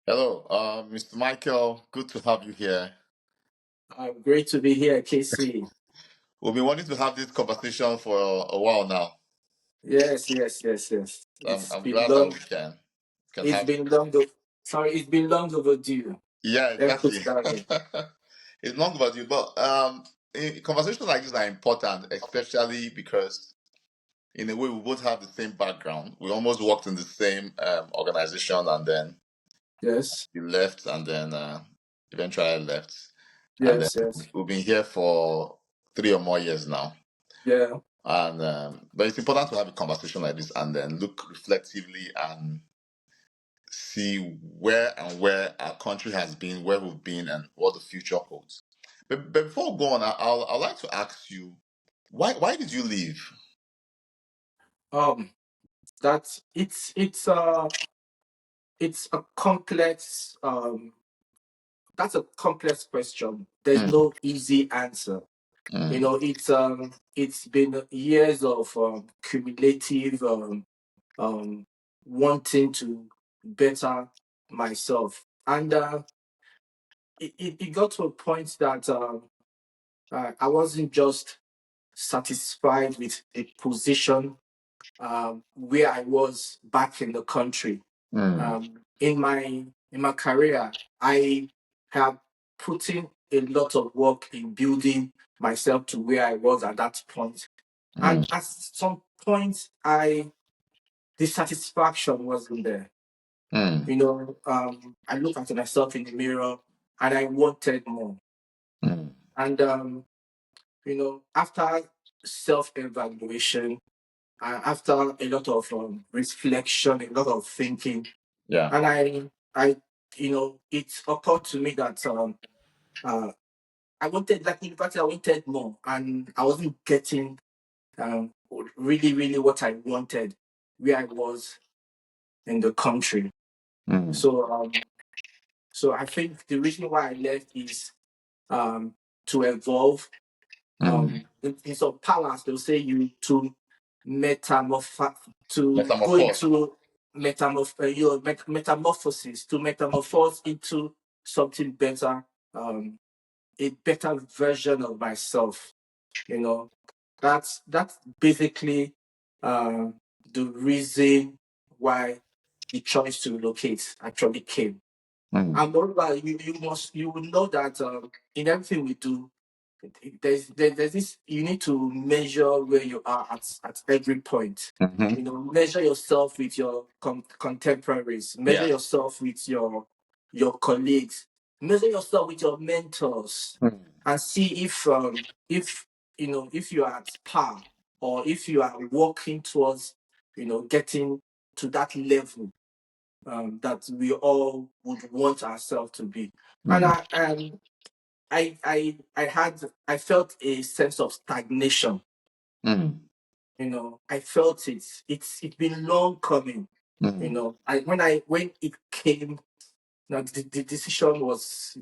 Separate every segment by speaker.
Speaker 1: Hello, Mr. Michael. Good to have you here.
Speaker 2: Great to be here, KC.
Speaker 1: We've been wanting to have this conversation for a while now.
Speaker 2: Yes.
Speaker 1: I'm glad that we can
Speaker 2: It's
Speaker 1: have.
Speaker 2: been long. It's been long overdue.
Speaker 1: Yeah,
Speaker 2: Let's put
Speaker 1: exactly.
Speaker 2: it that way.
Speaker 1: It's long overdue, but conversations like this are important, especially because in a way we both have the same background. We almost worked in the same organization, and then
Speaker 2: Yes,
Speaker 1: you left, and then eventually I left, and then
Speaker 2: yes.
Speaker 1: we've been here for 3 or more years now.
Speaker 2: Yeah,
Speaker 1: And but it's important to have a conversation like this and then look reflectively and see where our country has been, where we've been, and what the future holds. But before we go on, I'd like to ask you, why did you leave?
Speaker 2: um, that's it's a complex that's a complex question. There's
Speaker 1: Mm,
Speaker 2: no easy answer.
Speaker 1: mm,
Speaker 2: It's been years of cumulative um wanting to better myself, and it got to a point that I wasn't just satisfied with a position where I was back in the country.
Speaker 1: mm,
Speaker 2: In my career, I have put in a lot of work in building myself to where I was at that point.
Speaker 1: mm,
Speaker 2: And at some point, I the satisfaction wasn't there.
Speaker 1: mm,
Speaker 2: I look at myself in the mirror and I wanted more.
Speaker 1: mm.
Speaker 2: And after self-evaluation, after a lot of reflection, a lot of thinking,
Speaker 1: Yeah.
Speaker 2: and it occurred to me that uh, I wanted, like in fact, I wanted more, and I wasn't getting um, really what I wanted where I was in the country.
Speaker 1: Mm,
Speaker 2: So, so I think the reason why I left is to evolve.
Speaker 1: mm.
Speaker 2: In some palace, they'll say you to metamorph to go
Speaker 1: Metamorphose.
Speaker 2: into metamorphosis, to metamorphose into something better, a better version of myself. You know, that's basically uh, the reason why the choice to relocate actually came.
Speaker 1: Mm,
Speaker 2: And moreover, you will know that in everything we do, there's this, you need to measure where you are at every point.
Speaker 1: hmm.
Speaker 2: Measure yourself with your contemporaries, measure
Speaker 1: Yeah.
Speaker 2: yourself with your colleagues, measure yourself with your mentors,
Speaker 1: Mm,
Speaker 2: and see if if you are at par, or if you are working towards getting to that level that we all would want ourselves to be. And
Speaker 1: mm,
Speaker 2: I felt a sense of stagnation.
Speaker 1: mm,
Speaker 2: I felt it. It's been long coming.
Speaker 1: mm,
Speaker 2: When it came, the decision was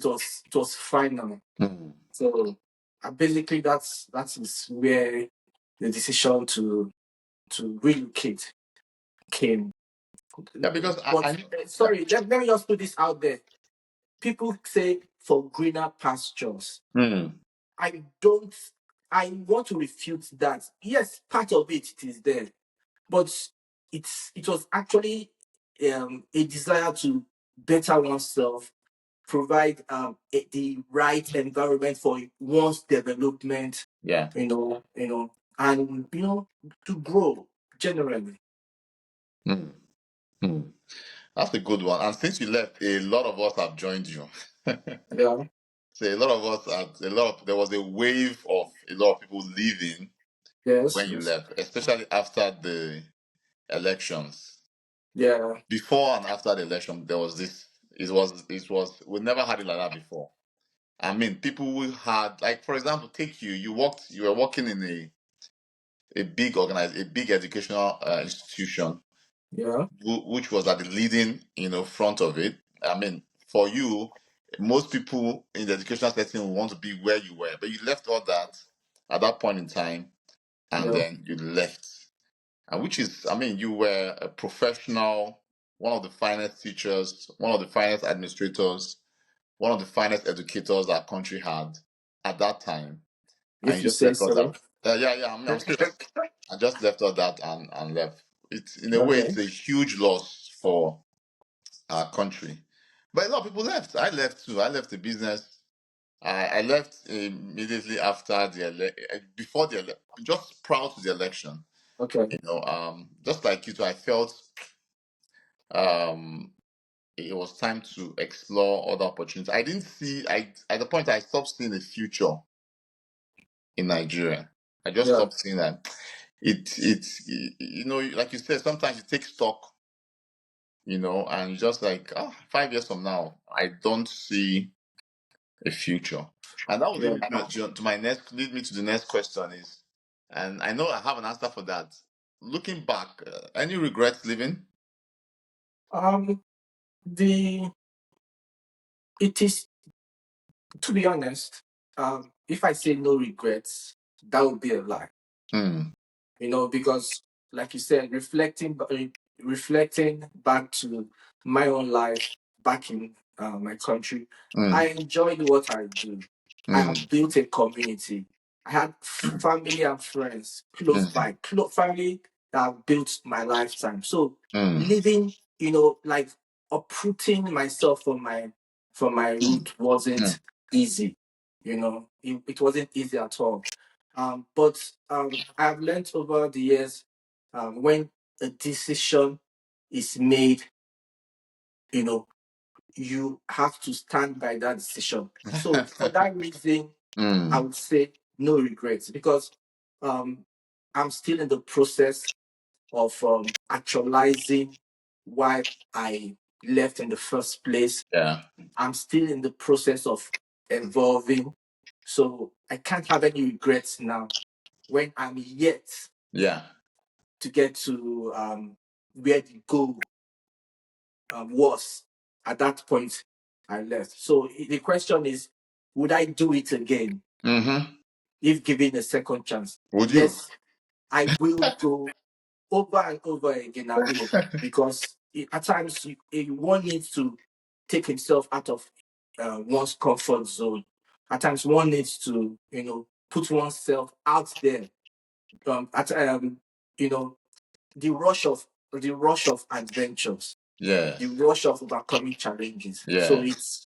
Speaker 2: final.
Speaker 1: mm.
Speaker 2: So basically, that is where the decision to relocate came.
Speaker 1: Yeah, because
Speaker 2: But
Speaker 1: yeah.
Speaker 2: sorry, let me just put this out there. People say for greener pastures.
Speaker 1: Mm,
Speaker 2: I don't. I want to refute that. Yes, part of it is there, but it was actually a desire to better oneself, provide the right environment for one's development.
Speaker 1: yeah.
Speaker 2: And to grow generally.
Speaker 1: Mm, mm. That's a good one. And since you left, a lot of us have joined you.
Speaker 2: Yeah.
Speaker 1: So a lot of us had there was a wave of a lot of people leaving
Speaker 2: Yes.
Speaker 1: when you
Speaker 2: Yes.
Speaker 1: left, especially after the elections.
Speaker 2: Yeah.
Speaker 1: Before and after the election, there was this. It was we never had it like that before. I mean, people who had, like, for example, take you. You were working in a big educational institution,
Speaker 2: Yeah.
Speaker 1: which was at the leading, front of it. I mean, for you, most people in the educational setting will want to be where you were, but you left all that at that point in time, and
Speaker 2: Yeah.
Speaker 1: then you left. And which is, I mean, you were a professional. one of the finest teachers, one of the finest administrators, one of the finest educators our country had at that time, and
Speaker 2: If
Speaker 1: he
Speaker 2: you
Speaker 1: just
Speaker 2: say
Speaker 1: left us
Speaker 2: so.
Speaker 1: that. Yeah, I'm serious. I just left us that and left. It's in a way,
Speaker 2: Okay.
Speaker 1: it's a huge loss for our country. But a lot of people left. I left too. I left the business. I left immediately after before the just prior to the election.
Speaker 2: Okay.
Speaker 1: Just like you two, I felt um, it was time to explore other opportunities. I didn't see. I At the point I stopped seeing a future in Nigeria. I just
Speaker 2: Yeah.
Speaker 1: stopped seeing that. Like you said, sometimes you take stock, and you just like, 5 years from now, I don't see a future. And that will
Speaker 2: Yeah.
Speaker 1: lead me to the next question is, and I know I have an answer for that. Looking back, any regrets living?
Speaker 2: Um. The it is, to be honest. If I say no regrets, that would be a lie.
Speaker 1: Hmm.
Speaker 2: Because like you said, reflecting back to my own life back in my country,
Speaker 1: Hmm.
Speaker 2: I enjoyed what I do. I
Speaker 1: Hmm.
Speaker 2: have built a community. I had family and friends close
Speaker 1: Hmm.
Speaker 2: by, family that have built my lifetime. So
Speaker 1: Hmm.
Speaker 2: living, like uprooting myself from my
Speaker 1: Hmm.
Speaker 2: root wasn't easy. It wasn't easy at all. But I've learned over the years, when a decision is made, you know, you have to stand by that decision. So for that reason, I
Speaker 1: Hmm.
Speaker 2: would say no regrets, because um, I'm still in the process of actualizing why I left in the first place.
Speaker 1: Yeah.
Speaker 2: I'm still in the process of evolving. So I can't have any regrets now when I'm yet
Speaker 1: Yeah.
Speaker 2: to get to where the goal was at that point I left. So the question is, would I do it again
Speaker 1: Mm-hmm.
Speaker 2: if given a second chance?
Speaker 1: Would you?
Speaker 2: Yes, I will go over and over again. I will, because at times one needs to take himself out of one's comfort zone. At times one needs to, put oneself out there. At you know, the rush of adventures, the
Speaker 1: Yes.
Speaker 2: rush of overcoming challenges. So
Speaker 1: Yes.
Speaker 2: it's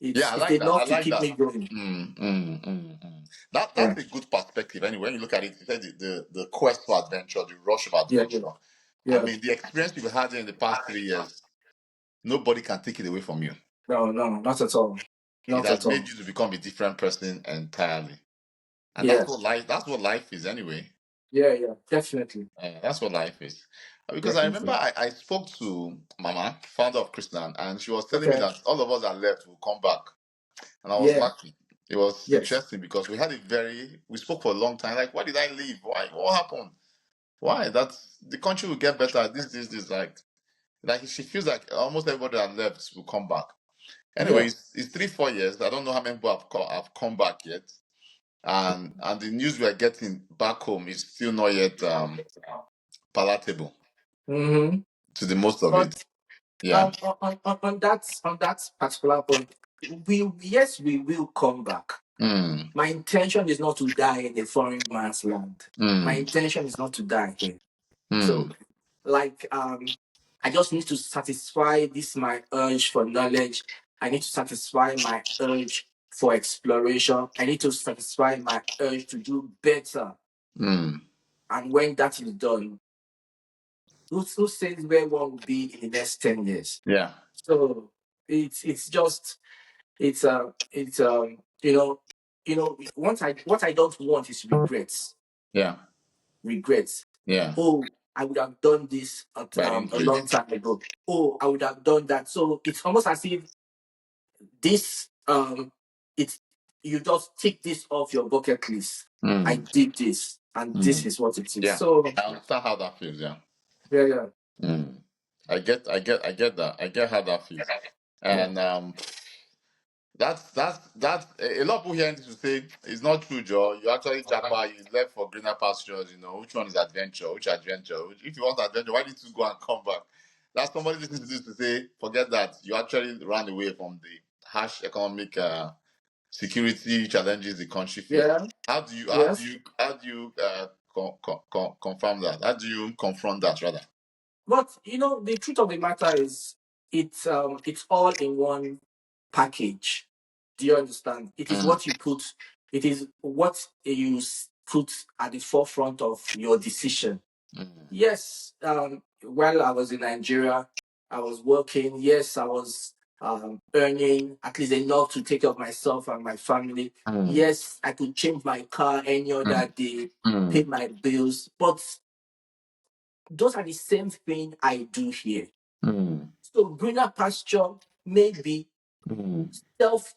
Speaker 1: Yeah,
Speaker 2: it's
Speaker 1: I
Speaker 2: it's
Speaker 1: like that. I
Speaker 2: enough to
Speaker 1: like
Speaker 2: keep
Speaker 1: that.
Speaker 2: me going.
Speaker 1: That's
Speaker 2: Yeah,
Speaker 1: a good perspective. Anyway, when you look at it, you said the quest for adventure, the rush of
Speaker 2: yeah, yeah,
Speaker 1: adventure. I
Speaker 2: yeah.
Speaker 1: mean, the experience you've had in the past 3 years, nobody can take it away from you.
Speaker 2: No, no, not at all,
Speaker 1: It
Speaker 2: not
Speaker 1: has
Speaker 2: at
Speaker 1: made
Speaker 2: all.
Speaker 1: you to become a different person entirely, and
Speaker 2: Yeah,
Speaker 1: that's what life is anyway.
Speaker 2: yeah, yeah. Definitely,
Speaker 1: That's what life is. Because I remember
Speaker 2: definitely.
Speaker 1: I spoke to Mama, founder of Christian, and she was telling me
Speaker 2: Okay.
Speaker 1: that all of us that left will come back. And I was
Speaker 2: Yeah.
Speaker 1: laughing. It was
Speaker 2: Yes.
Speaker 1: interesting because we spoke for a long time. Like, why did I leave? Why? What happened? Why? That's the country will get better. This. Like she feels like almost everybody that left will come back. Anyway,
Speaker 2: Yeah.
Speaker 1: it's 3 4 years. I don't know how many people have come back yet. And the news we are getting back home is still not yet palatable
Speaker 2: Mm-hmm.
Speaker 1: to the most of it.
Speaker 2: But
Speaker 1: Yeah.
Speaker 2: on that particular point, we will come back.
Speaker 1: Mm,
Speaker 2: My intention is not to die in a foreign man's land. My
Speaker 1: mm,
Speaker 2: intention is not to die here. So,
Speaker 1: mm,
Speaker 2: like, I just need to satisfy this my urge for knowledge. I need to satisfy my urge for exploration. I need to satisfy my urge to do better.
Speaker 1: mm.
Speaker 2: And when that is done, who says where one will be in the next 10 years?
Speaker 1: Yeah.
Speaker 2: So it's just it's what I don't want is regrets.
Speaker 1: Yeah.
Speaker 2: Regrets.
Speaker 1: Yeah.
Speaker 2: Oh, I would have done this
Speaker 1: But I didn't
Speaker 2: a
Speaker 1: do it.
Speaker 2: long time ago. Oh, I would have done that. So it's almost as if this it's you just tick this off your bucket list. I
Speaker 1: Mm,
Speaker 2: did this, and this
Speaker 1: mm.
Speaker 2: is what it is.
Speaker 1: Yeah.
Speaker 2: So
Speaker 1: I understand how that feels. Yeah.
Speaker 2: yeah, yeah,
Speaker 1: Mm. I get that. I get how that feels.
Speaker 2: yeah.
Speaker 1: And that's a lot of people hearing this will say it's not true, Joe. You actually japa, you left for greener pastures. Which one is adventure? Which adventure? If you want adventure, why did you go and come back? That's somebody listening to this to say, forget that. You actually ran away from the harsh economic security challenges the country faces.
Speaker 2: Yeah.
Speaker 1: How do you how do
Speaker 2: Yes.
Speaker 1: you how do you confirm that? How do you confront that rather?
Speaker 2: But the truth of the matter is, it's all in one package. Do you understand? It is
Speaker 1: Mm,
Speaker 2: what you put. It is what put at the forefront of your decision.
Speaker 1: mm,
Speaker 2: Yes. While I was in Nigeria, I was working. Yes, I was earning at least enough to take care of myself and my family.
Speaker 1: mm,
Speaker 2: Yes, I could change my car any other
Speaker 1: mm,
Speaker 2: day, pay
Speaker 1: mm,
Speaker 2: my bills, but those are the same thing I do here.
Speaker 1: mm,
Speaker 2: So greener pasture, maybe
Speaker 1: mm,
Speaker 2: self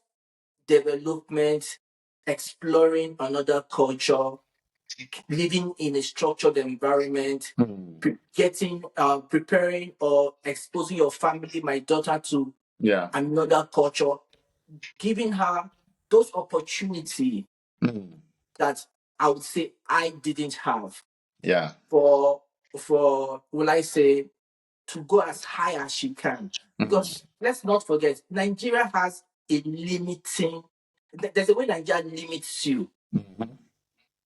Speaker 2: development, exploring another culture, living in a structured environment,
Speaker 1: mm.
Speaker 2: preparing or exposing your family, my daughter, to
Speaker 1: Yeah.
Speaker 2: another culture, giving her those opportunity
Speaker 1: Mm,
Speaker 2: that I would say I didn't have
Speaker 1: yeah.
Speaker 2: for will I say, to go as high as she can.
Speaker 1: Mm,
Speaker 2: Because let's not forget, Nigeria has a limiting, there's a way Nigeria limits you.
Speaker 1: mhm.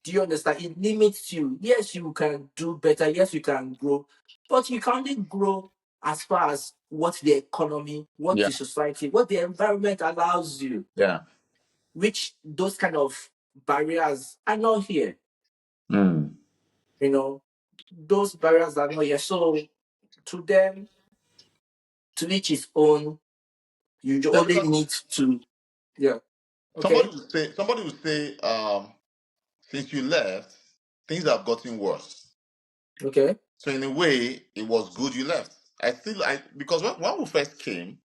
Speaker 2: Do you understand? It limits you. Yes, you can do better. Yes, you can grow. But you can only grow as far as what the economy, what
Speaker 1: Yeah.
Speaker 2: the society, what the environment allows you,
Speaker 1: Yeah.
Speaker 2: which those kind of barriers are not here.
Speaker 1: Mm.
Speaker 2: You know, those barriers are not here. So to them, to each his own, you
Speaker 1: Yeah,
Speaker 2: only
Speaker 1: because
Speaker 2: need to, yeah.
Speaker 1: somebody
Speaker 2: Okay.
Speaker 1: would say, since you left, things have gotten worse.
Speaker 2: Okay.
Speaker 1: So in a way, it was good you left. Because when we first came,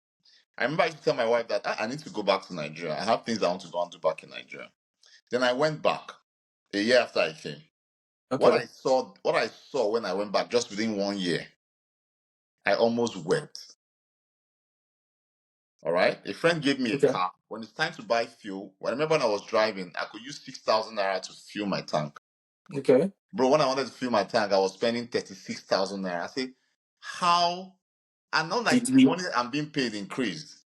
Speaker 1: I remember I used to tell my wife that I need to go back to Nigeria. I have things I want to go and do back in Nigeria. Then I went back a year after I came.
Speaker 2: Okay.
Speaker 1: What I saw when I went back just within 1 year, I almost wept. All right. A friend gave me a
Speaker 2: Okay.
Speaker 1: car. When it's time to buy fuel, I remember when I was driving, I could use 6,000 naira to fuel my tank.
Speaker 2: Okay.
Speaker 1: Bro, when I wanted to fill my tank, I was spending 36,000 naira. I said, how? And not like
Speaker 2: Did
Speaker 1: the
Speaker 2: we?
Speaker 1: money I'm being paid increased.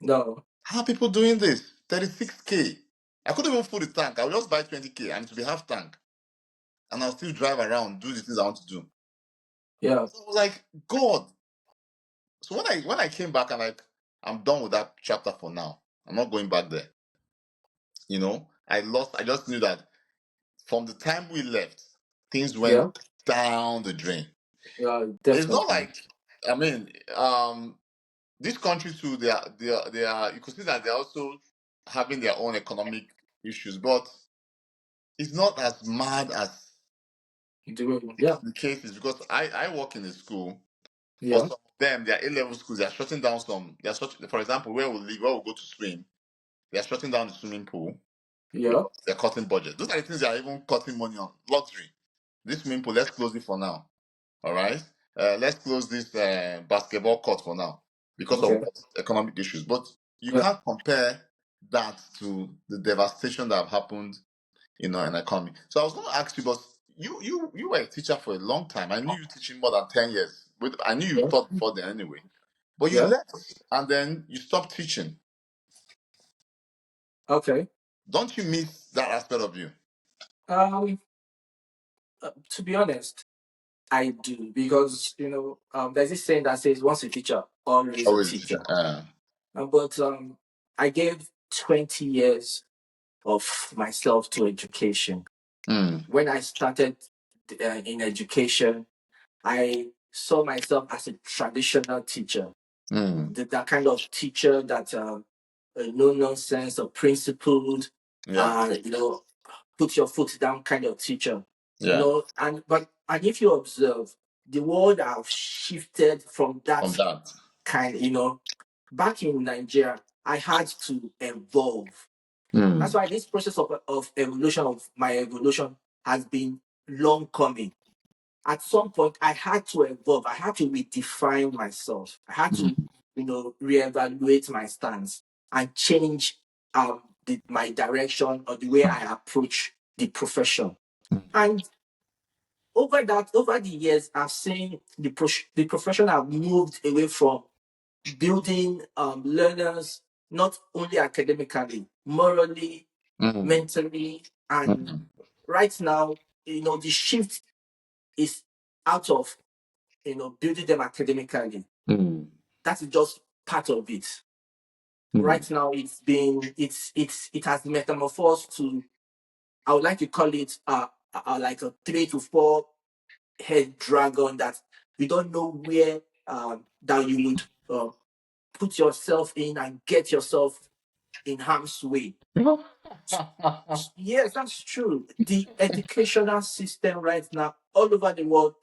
Speaker 2: No.
Speaker 1: How are people doing this? 36K. I couldn't even fill the tank. I would just buy 20K and it would be half tank. And I'll still drive around, do the things I want to do.
Speaker 2: Yeah.
Speaker 1: So I was like, God. So when I came back, I'm done with that chapter for now. I'm not going back there. I just knew that from the time we left, things went
Speaker 2: Yeah.
Speaker 1: down the drain.
Speaker 2: Yeah.
Speaker 1: It's not
Speaker 2: Definitely.
Speaker 1: like, I mean, this country too, you could see that they're also having their own economic issues, but it's not as mad as
Speaker 2: Yeah.
Speaker 1: the case is because I work in a school. For
Speaker 2: Yeah.
Speaker 1: some of them, their A-level schools, they are shutting down for example, where we live, where we go to swim, they are shutting down the swimming pool
Speaker 2: Yeah.
Speaker 1: because they're cutting budget. Those are the things they are even cutting money on. Luxury. This swimming pool, let's close it for now. All right. Let's close this basketball court for now because of
Speaker 2: Okay.
Speaker 1: what? Economic issues. But you
Speaker 2: Yeah.
Speaker 1: can't compare that to the devastation that have happened, in the economy. So I was going to ask you, but you were a teacher for a long time. I knew you teaching more than 10 years. I knew you
Speaker 2: Yeah.
Speaker 1: taught before then anyway. But you
Speaker 2: Yeah.
Speaker 1: left and then you stopped teaching.
Speaker 2: Okay.
Speaker 1: Don't you miss that aspect of you?
Speaker 2: Um. To be honest, I do, because there's this saying that says, "Once a teacher, always a
Speaker 1: Always a teacher.
Speaker 2: teacher." But I gave 20 years of myself to education.
Speaker 1: Mm,
Speaker 2: When I started in education, I saw myself as a traditional teacher,
Speaker 1: mm,
Speaker 2: that kind of teacher that no nonsense or principled,
Speaker 1: yeah,
Speaker 2: you know, put your foot down kind of teacher.
Speaker 1: yeah.
Speaker 2: And if you observe, the world have shifted from
Speaker 1: From
Speaker 2: that
Speaker 1: that.
Speaker 2: kind. Back in Nigeria, I had to evolve. That's
Speaker 1: Mm,
Speaker 2: why this process of evolution, of my evolution, has been long coming. At some point, I had to evolve. I had to redefine myself. I had to,
Speaker 1: mm,
Speaker 2: reevaluate my stance and change my direction or the way I approach the profession.
Speaker 1: mm,
Speaker 2: And over the years, I've seen the profession have moved away from building learners not only academically, morally,
Speaker 1: Mm,
Speaker 2: mentally, and
Speaker 1: mm,
Speaker 2: right now, the shift is out of building them academically.
Speaker 1: mm,
Speaker 2: That is just part of it.
Speaker 1: mm.
Speaker 2: Right now, it has metamorphosed to, I would like to call it like a 3 to 4 head dragon that you don't know where that you would put yourself in and get yourself in harm's way. Yes, that's true. The educational system right now all over the world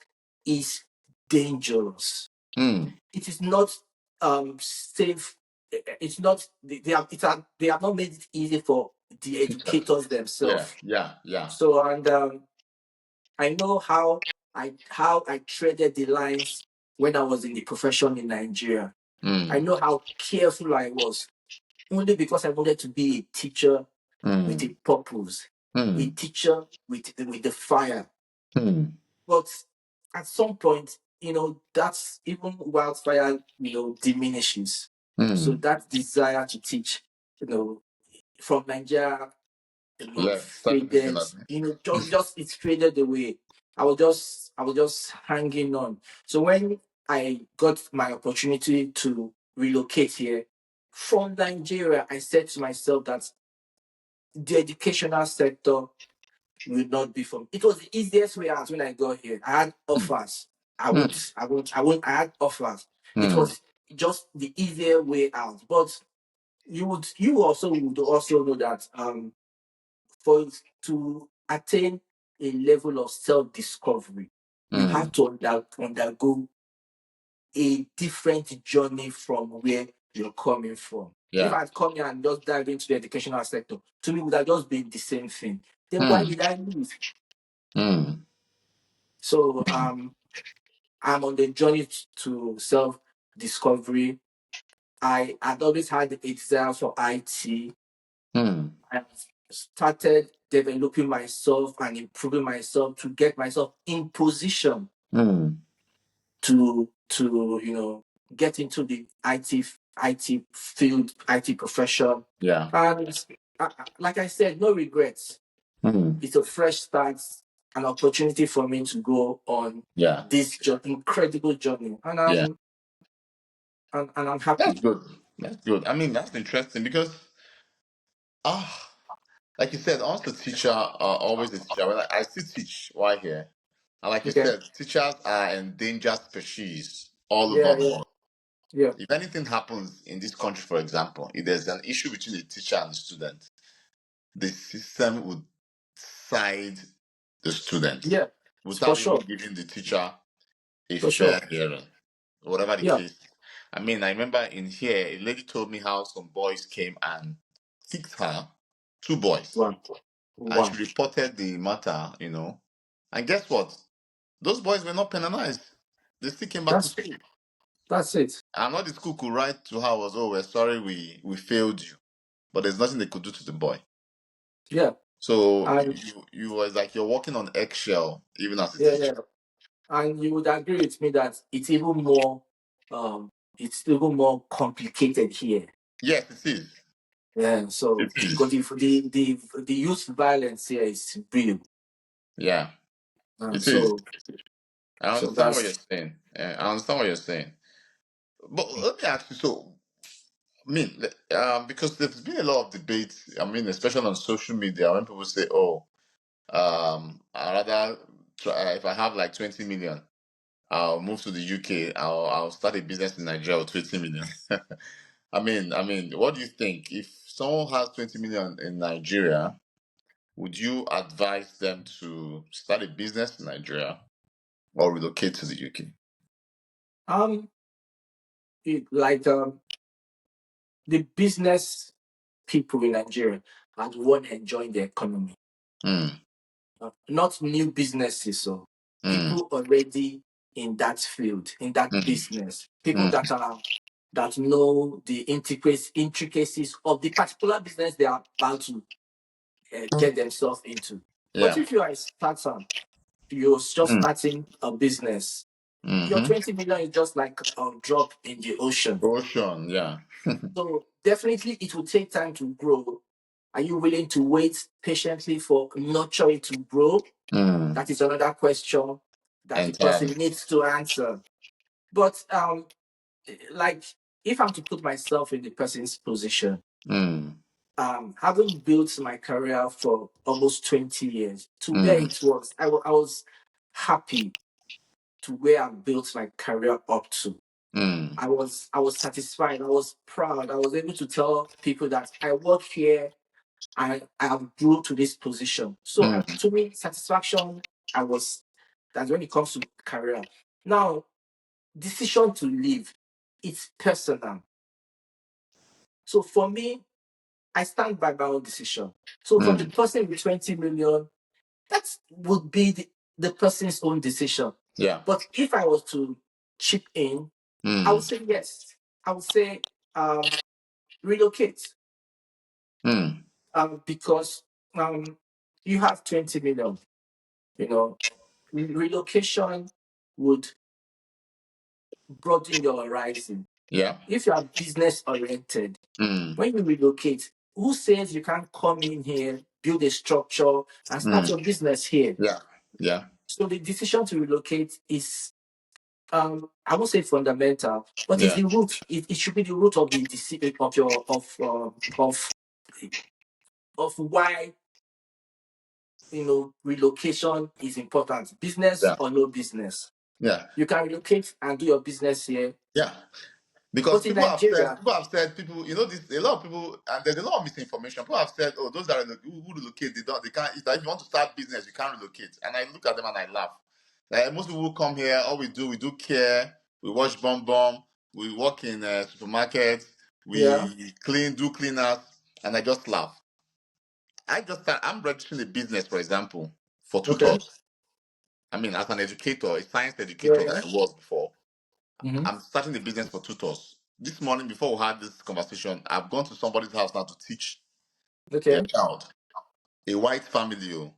Speaker 2: is dangerous.
Speaker 1: Mm.
Speaker 2: It is not safe. It's not they have not made it easy for the
Speaker 1: Teachers.
Speaker 2: educators
Speaker 1: Yeah,
Speaker 2: themselves.
Speaker 1: yeah, yeah.
Speaker 2: So, and I know how I traded the lines when I was in the profession in Nigeria. I
Speaker 1: Mm,
Speaker 2: know how careful I was, only because I wanted to be a teacher with a
Speaker 1: mm,
Speaker 2: purpose, a
Speaker 1: mm,
Speaker 2: teacher with the fire.
Speaker 1: mm,
Speaker 2: But at some point, that's even wildfire, diminishes. So
Speaker 1: mm.
Speaker 2: that desire to teach, you know, from Nigeria,
Speaker 1: Left. Start missing
Speaker 2: faded,
Speaker 1: at me.
Speaker 2: just it's faded away. I was just hanging on. So when I got my opportunity to relocate here from Nigeria, I said to myself that the educational sector will not be for me. It was the easiest way out when I got here. I had offers.
Speaker 1: Mm,
Speaker 2: I had offers. It
Speaker 1: mm,
Speaker 2: was just the easier way out. But you would also know that for it to attain a level of self-discovery, you have
Speaker 1: mm.
Speaker 2: to undergo a different journey from where you're coming from. If
Speaker 1: Yeah.
Speaker 2: I'd come here and just dive into the educational sector, to me, it would have just been the same thing. Then why
Speaker 1: Mm,
Speaker 2: did I leave?
Speaker 1: mm,
Speaker 2: So I'm on the journey to self discovery. I had always had a desire for IT.
Speaker 1: mm,
Speaker 2: I started developing myself and improving myself to get myself in position
Speaker 1: mm.
Speaker 2: to get into the IT field, IT profession.
Speaker 1: Yeah.
Speaker 2: And like I said, no regrets.
Speaker 1: Mm,
Speaker 2: It's a fresh start, an opportunity for me to go on
Speaker 1: yeah.
Speaker 2: this incredible journey, and
Speaker 1: Yeah.
Speaker 2: I'm
Speaker 1: That's
Speaker 2: happy.
Speaker 1: good. That's good. I mean, that's interesting because, ah, like you said, once a teacher, always a teacher. Well, I still teach while here. And like you
Speaker 2: Okay.
Speaker 1: said, teachers are endangered species all over
Speaker 2: Yeah,
Speaker 1: the
Speaker 2: yeah,
Speaker 1: world.
Speaker 2: yeah.
Speaker 1: If anything happens in this country, for example, if there's an issue between the teacher and the student, the system would side the student
Speaker 2: Yeah, for
Speaker 1: without even
Speaker 2: sure.
Speaker 1: giving the teacher a
Speaker 2: For sure.
Speaker 1: fair hearing, whatever the
Speaker 2: Yeah.
Speaker 1: case. I mean, I remember in here, a lady told me how some boys came and kicked her, 2 boys,
Speaker 2: Wow.
Speaker 1: and she
Speaker 2: Wow.
Speaker 1: reported the matter. And guess what? Those boys were not penalized. They still came back to
Speaker 2: That's
Speaker 1: school.
Speaker 2: that's it.
Speaker 1: And not the school could write to her was, oh, we're sorry we failed you. But there's nothing they could do to the boy.
Speaker 2: Yeah.
Speaker 1: So
Speaker 2: And
Speaker 1: you was like you're walking on eggshell even as a
Speaker 2: yeah,
Speaker 1: teacher.
Speaker 2: yeah. And you would agree with me that um it's even more complicated here.
Speaker 1: Yes, it is.
Speaker 2: Yeah. So
Speaker 1: It is.
Speaker 2: because if the youth violence here is real.
Speaker 1: Yeah,
Speaker 2: And
Speaker 1: it is.
Speaker 2: so
Speaker 1: I
Speaker 2: so
Speaker 1: understand what you're
Speaker 2: that's
Speaker 1: saying. I understand what you're saying. But let me ask you, so I mean, because there's been a lot of debates, I mean, especially on social media, when people say, oh, I rather try, if I have like 20 million, I'll move to the UK. I'll start a business in Nigeria with 20 million. I mean, what do you think? If someone has 20 million in Nigeria, would you advise them to start a business in Nigeria or relocate to the UK?
Speaker 2: um like the business people in Nigeria and one enjoying the economy.
Speaker 1: Mm,
Speaker 2: Not new businesses, so
Speaker 1: mm,
Speaker 2: people already in that field, in that
Speaker 1: mm,
Speaker 2: business, people
Speaker 1: mm,
Speaker 2: that know the intricacies of the particular business they are about to get themselves into. But
Speaker 1: yeah.
Speaker 2: if you are a starter, you're just
Speaker 1: Mm.
Speaker 2: starting a business, your
Speaker 1: Mm-hmm.
Speaker 2: 20 million is just like a drop in the ocean.
Speaker 1: Ocean, yeah.
Speaker 2: So definitely it will take time to grow. Are you willing to wait patiently for nurture it to grow?
Speaker 1: Mm.
Speaker 2: That is another question that the person
Speaker 1: Entirely.
Speaker 2: needs to answer. But like if I'm to put myself in the person's position,
Speaker 1: Mm.
Speaker 2: having built my career for almost 20 years to where
Speaker 1: Mm.
Speaker 2: it was, I was happy to where I built my career up to.
Speaker 1: Mm.
Speaker 2: I was satisfied. I was proud. I was able to tell people that I work here. I have grew to this position. So
Speaker 1: Mm.
Speaker 2: to me, satisfaction. I was. That's when it comes to career. Now, decision to leave, it's personal. So for me, I stand by my own decision. So for the
Speaker 1: Mm.
Speaker 2: person with 20 million, that would be the person's own decision.
Speaker 1: Yeah.
Speaker 2: But if I was to chip in, I would
Speaker 1: Mm.
Speaker 2: say yes. I would say relocate
Speaker 1: Mm.
Speaker 2: because you have 20 million. You know, relocation would broaden your horizon.
Speaker 1: Yeah.
Speaker 2: If you are business oriented,
Speaker 1: Mm.
Speaker 2: when you relocate, who says you can't come in here, build a structure, and start
Speaker 1: Mm.
Speaker 2: your business here?
Speaker 1: Yeah. Yeah.
Speaker 2: So the decision to relocate is, I won't say fundamental, but it's
Speaker 1: Yeah.
Speaker 2: the root. It should be the root of the of your of why relocation is important. Business
Speaker 1: Yeah.
Speaker 2: or no business,
Speaker 1: Yeah.
Speaker 2: you can relocate and do your business here.
Speaker 1: Yeah. Because
Speaker 2: But in Nigeria,
Speaker 1: you know, this a lot of people, and there's a lot of misinformation. People have said, oh, those that who relocate, they can't. It's like if you want to start business, you can't relocate. And I look at them and I laugh. Like most people who come here, all we do care, we wash bomb, we work in supermarkets,
Speaker 2: yeah,
Speaker 1: we do cleaners, and I just laugh. I'm registering a business, for example, for
Speaker 2: okay,
Speaker 1: tutors. I mean, as an educator, a science
Speaker 2: yeah,
Speaker 1: educator
Speaker 2: yeah,
Speaker 1: that I was before,
Speaker 2: hmm,
Speaker 1: I'm starting a business for tutors. This morning, before we had this conversation, I've gone to somebody's house now to teach their
Speaker 2: okay,
Speaker 1: child, a white family,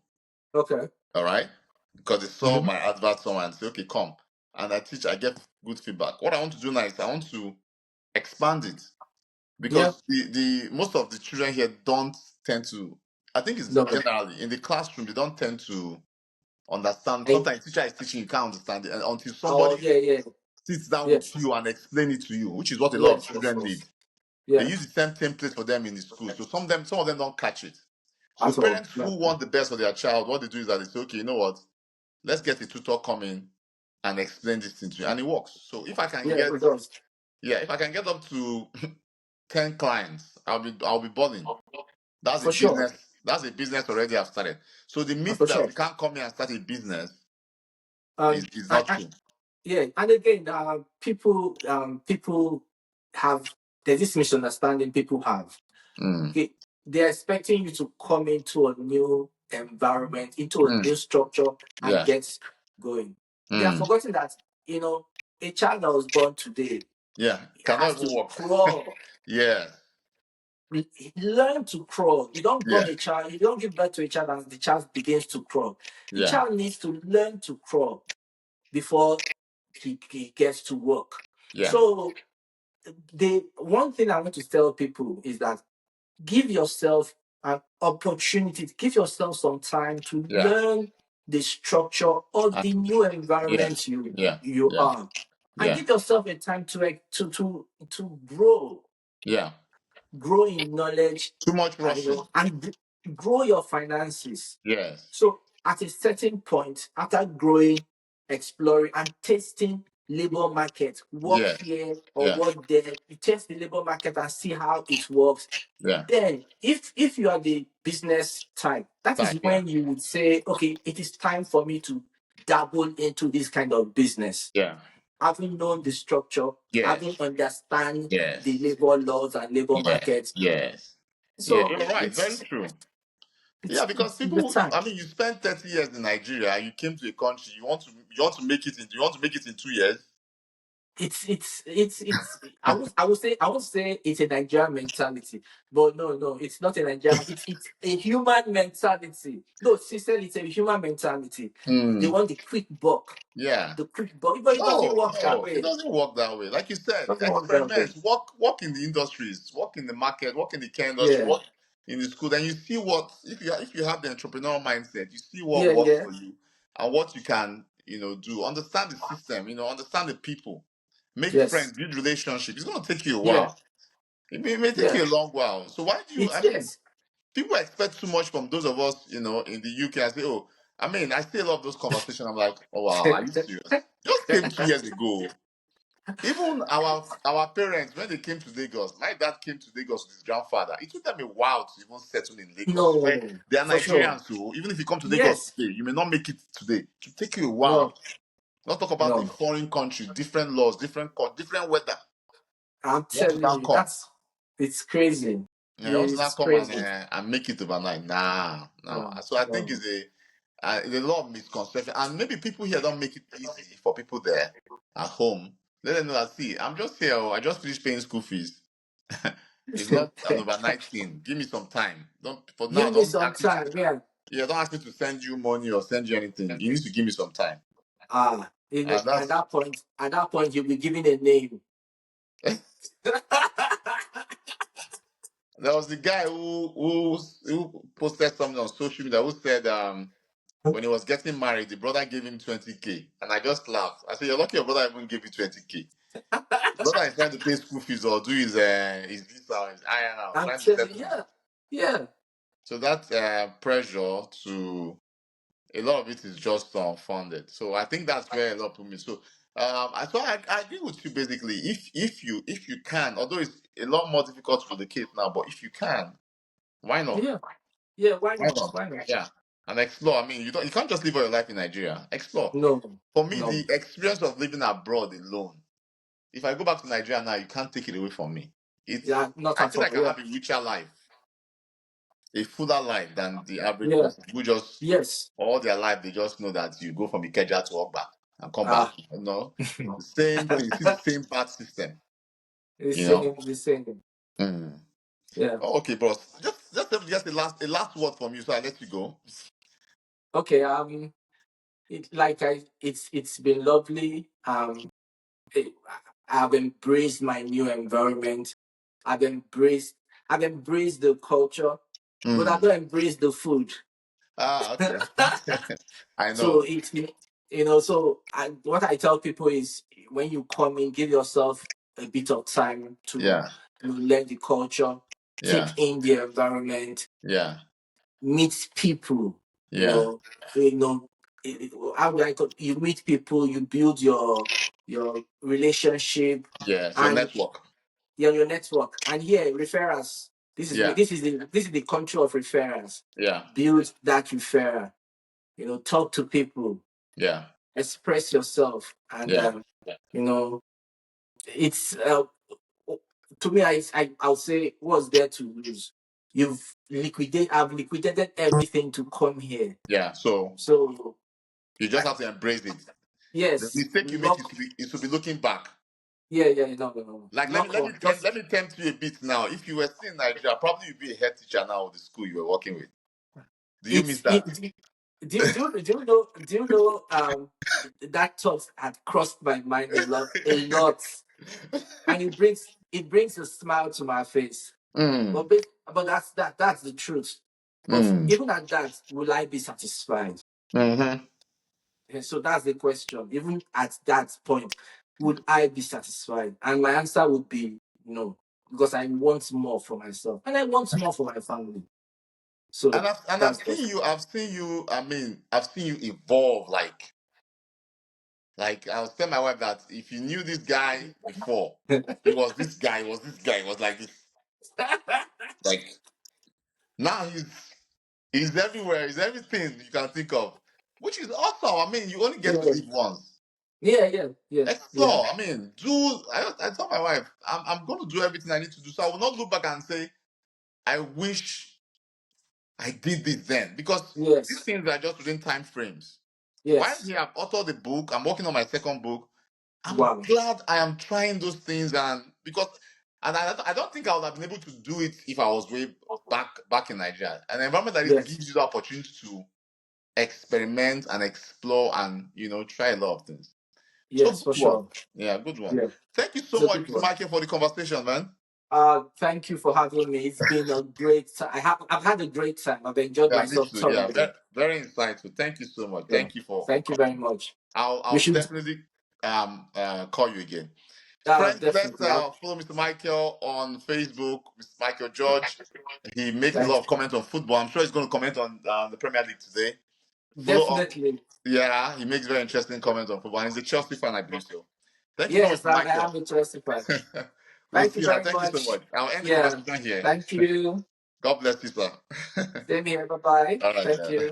Speaker 2: okay,
Speaker 1: all right? Because they saw
Speaker 2: hmm,
Speaker 1: my advert somewhere and say, okay, come. And I teach, I get good feedback. What I want to do now is I want to expand it
Speaker 2: yeah,
Speaker 1: because the most of the children here don't tend to, I think it's
Speaker 2: no,
Speaker 1: generally in the classroom, they don't tend to understand.
Speaker 2: I,
Speaker 1: Sometimes teacher is teaching, you can't understand it and until
Speaker 2: oh
Speaker 1: somebody
Speaker 2: yeah, yeah,
Speaker 1: sits down with
Speaker 2: yes,
Speaker 1: you and explain it to you, which is what a lot of
Speaker 2: yes, yes,
Speaker 1: children need.
Speaker 2: yes,
Speaker 1: They
Speaker 2: yeah,
Speaker 1: use the same template for them in the school. So some of them don't catch it. So
Speaker 2: at all,
Speaker 1: parents
Speaker 2: yeah,
Speaker 1: who want the best for their child, what they do is that they say, okay, you know what? Let's get a tutor come in and explain this thing to you. And it works. So
Speaker 2: yeah, it does,
Speaker 1: if I can get up to 10 clients, I'll be balling. That's a
Speaker 2: for sure,
Speaker 1: business. That's a business already I've started. So the myth
Speaker 2: for
Speaker 1: that
Speaker 2: sure.
Speaker 1: we can't come here and start a business is,
Speaker 2: Um,
Speaker 1: is
Speaker 2: I,
Speaker 1: not
Speaker 2: I,
Speaker 1: true.
Speaker 2: yeah, and again, people have there's this misunderstanding people have.
Speaker 1: Mm,
Speaker 2: Okay, they're expecting you to come into a new environment, into a
Speaker 1: mm,
Speaker 2: new structure, and
Speaker 1: yeah.
Speaker 2: get going. They are
Speaker 1: Mm,
Speaker 2: forgetting that a child that was born today
Speaker 1: yeah.
Speaker 2: has
Speaker 1: Cannot even
Speaker 2: to
Speaker 1: work.
Speaker 2: crawl.
Speaker 1: Yeah.
Speaker 2: Learn to crawl. You don't born
Speaker 1: Yeah.
Speaker 2: a child, you don't give birth to a child and the child begins to crawl. The
Speaker 1: Yeah.
Speaker 2: child needs to learn to crawl before he gets to work.
Speaker 1: Yeah.
Speaker 2: So the one thing I want to tell people is that give yourself an opportunity, give yourself some time to
Speaker 1: Yeah.
Speaker 2: learn the structure of
Speaker 1: And
Speaker 2: the new
Speaker 1: yeah.
Speaker 2: environment you
Speaker 1: Yeah.
Speaker 2: you
Speaker 1: Yeah.
Speaker 2: are, and
Speaker 1: Yeah.
Speaker 2: give yourself a time to grow,
Speaker 1: Yeah.
Speaker 2: grow in knowledge,
Speaker 1: Too much
Speaker 2: and
Speaker 1: rushing.
Speaker 2: grow your finances.
Speaker 1: Yes.
Speaker 2: So at a certain point, after growing, exploring, and testing labor market, work
Speaker 1: Yes.
Speaker 2: here or
Speaker 1: Yeah.
Speaker 2: work there, you test the labor market and see how it works.
Speaker 1: Yeah.
Speaker 2: Then, if you are the business type, that is
Speaker 1: Type. Yeah.
Speaker 2: when you would say, okay, it is time for me to dabble into this kind of business.
Speaker 1: Yeah.
Speaker 2: Having known the structure, having
Speaker 1: Yes.
Speaker 2: understand the
Speaker 1: Yes.
Speaker 2: labor laws and labor
Speaker 1: Yeah.
Speaker 2: markets.
Speaker 1: Yes. Yeah.
Speaker 2: So
Speaker 1: You're right. Very true. Yeah, because
Speaker 2: it's the
Speaker 1: people,
Speaker 2: time.
Speaker 1: I mean, you spent 30 years in Nigeria, you came to a country, you want to make it in 2 years.
Speaker 2: it's I would say it's a Nigerian mentality, but no, it's not a Nigerian. It's a human mentality. No, sister, it's a human mentality. They
Speaker 1: Mm,
Speaker 2: want
Speaker 1: yeah.
Speaker 2: the quick buck, but it doesn't
Speaker 1: No,
Speaker 2: work that
Speaker 1: no, it
Speaker 2: way. It
Speaker 1: doesn't work that way. Like you said,
Speaker 2: doesn't work that way.
Speaker 1: experiment, work in the industries, work in the market, work in the care industry,
Speaker 2: Yeah,
Speaker 1: work in the school. Then you see what if you have the entrepreneurial mindset, you see what
Speaker 2: yeah,
Speaker 1: works
Speaker 2: yeah,
Speaker 1: for you and what you can do. Understand the system, understand the people, make friends,
Speaker 2: yes,
Speaker 1: build relationships. It's gonna take you a
Speaker 2: yeah,
Speaker 1: while. It may take
Speaker 2: yeah.
Speaker 1: you a long while. So why do you?
Speaker 2: It's
Speaker 1: I mean,
Speaker 2: yes.
Speaker 1: people expect too much from those of us, in the UK. I say, oh, I mean, I still love those conversations. I'm like, oh wow, are you serious? Just came 2 years ago. Even our parents, when they came to Lagos, my dad came to Lagos with his grandfather. It took them a while to even settle in Lagos. Where
Speaker 2: No,
Speaker 1: they are
Speaker 2: for sure.
Speaker 1: Nigerians, so even if you come to Lagos
Speaker 2: Yes.
Speaker 1: today, you may not make it today. It will take you a
Speaker 2: No,
Speaker 1: while. Not talk about a
Speaker 2: no.
Speaker 1: foreign country, different laws, different weather.
Speaker 2: I'm
Speaker 1: You want to
Speaker 2: telling
Speaker 1: now
Speaker 2: you,
Speaker 1: come.
Speaker 2: it's crazy.
Speaker 1: Yeah, you want to now
Speaker 2: It's
Speaker 1: come
Speaker 2: crazy.
Speaker 1: and make it overnight. Nah, no.
Speaker 2: No,
Speaker 1: So I think
Speaker 2: no.
Speaker 1: it's a lot of misconception, and maybe people here don't make it easy for people there at home. Let them know that see, I'm just here. Oh, I just finished paying school fees. It's not an overnight thing. Give me some time. Don't for now.
Speaker 2: Give me
Speaker 1: Don't
Speaker 2: some
Speaker 1: ask me to.
Speaker 2: time. Yeah.
Speaker 1: Yeah, don't ask me to send you money or send you anything. You need to give me some time.
Speaker 2: In
Speaker 1: That's
Speaker 2: at that point, you'll be given a name.
Speaker 1: there was the guy who posted something on social media who said when he was getting married, the brother gave him 20K. And I just laughed. I said, you're lucky your brother even gave you 20K. The brother is trying to pay school fees or do his visa or his INR,
Speaker 2: I'm
Speaker 1: trying to
Speaker 2: telling you,
Speaker 1: settle.
Speaker 2: yeah, yeah,
Speaker 1: So that pressure to a lot of it is just unfounded. So I think that's where a lot of people miss. So I agree with you basically. If you can, although it's a lot more difficult to relocate now, but if you can, why not?
Speaker 2: yeah, yeah. Why
Speaker 1: Why
Speaker 2: not?
Speaker 1: not?
Speaker 2: Why not?
Speaker 1: Yeah. And explore. I mean, you can't just live all your life in Nigeria. Explore.
Speaker 2: No,
Speaker 1: For me,
Speaker 2: no.
Speaker 1: the experience of living abroad alone, if I go back to Nigeria now, you can't take it away from me.
Speaker 2: Yeah, not
Speaker 1: I
Speaker 2: at
Speaker 1: feel like
Speaker 2: all.
Speaker 1: I
Speaker 2: Yeah,
Speaker 1: have a richer life, a fuller life than the average
Speaker 2: yeah,
Speaker 1: person who just
Speaker 2: yes.
Speaker 1: all their life they just know that you go from Ikeja to Ogba and come back.
Speaker 2: Ah,
Speaker 1: The same thing. It's the same bad system.
Speaker 2: the
Speaker 1: You know.
Speaker 2: same, the same.
Speaker 1: Mm.
Speaker 2: Yeah.
Speaker 1: Oh, okay, boss. Just a last word from you, so I let you go.
Speaker 2: Okay. It's been lovely. eh, I've embraced my new environment. I've embraced I've embraced the culture, but I
Speaker 1: Mm.
Speaker 2: don't embrace the food.
Speaker 1: Okay. I
Speaker 2: So
Speaker 1: know.
Speaker 2: what I tell people is when you come in, give yourself a bit of time to
Speaker 1: Yeah.
Speaker 2: learn the culture,
Speaker 1: Yeah.
Speaker 2: take in the environment,
Speaker 1: Yeah.
Speaker 2: meet people. You
Speaker 1: Yeah.
Speaker 2: know, you know, how do I call you meet people, you build your relationship,
Speaker 1: Yes. Your
Speaker 2: and
Speaker 1: network.
Speaker 2: your network. And here, referrals.
Speaker 1: Yeah.
Speaker 2: This is the country of referrals.
Speaker 1: Yeah.
Speaker 2: Build that referral. Talk to people,
Speaker 1: Yeah.
Speaker 2: express yourself, and
Speaker 1: Yeah.
Speaker 2: you know, it's to me. I'll say, what's there to lose? I've liquidated everything to come here.
Speaker 1: Yeah. So
Speaker 2: So
Speaker 1: you just
Speaker 2: I,
Speaker 1: have to embrace it. The
Speaker 2: yes,
Speaker 1: mistake you make is
Speaker 2: knock.
Speaker 1: to be looking back.
Speaker 2: Yeah, yeah, no, no, no.
Speaker 1: Like let me
Speaker 2: Knock
Speaker 1: let me
Speaker 2: on.
Speaker 1: tempt,
Speaker 2: Just
Speaker 1: let me tempt you a bit now. If you were still in Nigeria, probably you'd be a head teacher now of the school you were working with. Do you miss
Speaker 2: it's
Speaker 1: that?
Speaker 2: do you know that thought had crossed my mind a lot, and it brings a smile to my face.
Speaker 1: Mm.
Speaker 2: But that's the truth. But
Speaker 1: Mm.
Speaker 2: even at that, will I be satisfied?
Speaker 1: Mm-hmm.
Speaker 2: And so that's the question. Even at that point, would I be satisfied? And my answer would be no, because I want more for myself and I want more for my family.
Speaker 1: And
Speaker 2: So
Speaker 1: I've
Speaker 2: that's
Speaker 1: seen
Speaker 2: just
Speaker 1: you. I've seen you. I mean, I've seen you evolve. Like I was telling my wife that if you knew this guy before, he was this guy. He was this guy. He was like this. Like now he's everywhere. He's everything you can think of, which is awesome. I mean, you only get to
Speaker 2: yeah,
Speaker 1: live once.
Speaker 2: yeah, yeah, yeah, yeah.
Speaker 1: Explore. I mean, do. I told my wife, I'm going to do everything I need to do. So I will not look back and say, I wish I did this then, because these
Speaker 2: Yes,
Speaker 1: things are just within time frames. While
Speaker 2: yes,
Speaker 1: here, I've authored the book. I'm working on my second book. I'm
Speaker 2: Wow.
Speaker 1: glad I am trying those things, and because and I don't think I would have been able to do it if I was way back in Nigeria. An environment like this
Speaker 2: Yes.
Speaker 1: gives you the opportunity to experiment and explore and try a lot of things. So
Speaker 2: Yes,
Speaker 1: good
Speaker 2: for
Speaker 1: one.
Speaker 2: sure.
Speaker 1: Yeah, good one.
Speaker 2: Yeah.
Speaker 1: Thank you
Speaker 2: It's
Speaker 1: so
Speaker 2: a
Speaker 1: much,
Speaker 2: good
Speaker 1: Mr.
Speaker 2: one.
Speaker 1: Michael, for the conversation, man.
Speaker 2: Thank you for having me. It's been a great time. I've had a great time. I've enjoyed
Speaker 1: Yeah, me
Speaker 2: myself
Speaker 1: too. Yeah,
Speaker 2: thoroughly.
Speaker 1: very, very insightful. Thank you so much.
Speaker 2: Yeah.
Speaker 1: Thank you for
Speaker 2: Thank you very
Speaker 1: coming.
Speaker 2: much. We
Speaker 1: I'll
Speaker 2: should
Speaker 1: definitely call you again. Friends, let's
Speaker 2: definitely.
Speaker 1: follow Mr. Michael on Facebook, Mr. Michael George. He makes a
Speaker 2: Thank
Speaker 1: lot of comments on football. I'm sure he's going to comment on the Premier League today. Follow up.
Speaker 2: definitely.
Speaker 1: Yeah, he makes very interesting comments on football. And he's a Chelsea fan, I believe so. Thank you so much,
Speaker 2: Yes,
Speaker 1: Mr.
Speaker 2: I
Speaker 1: Michael.
Speaker 2: am interested by.
Speaker 1: We'll
Speaker 2: Thank you
Speaker 1: see you.
Speaker 2: very
Speaker 1: Thank you so
Speaker 2: much.
Speaker 1: much. I'll end the
Speaker 2: Yeah.
Speaker 1: conversation here.
Speaker 2: Thank you.
Speaker 1: God bless you, sir.
Speaker 2: Same here. Bye bye.
Speaker 1: All right,
Speaker 2: Thank
Speaker 1: then.
Speaker 2: you.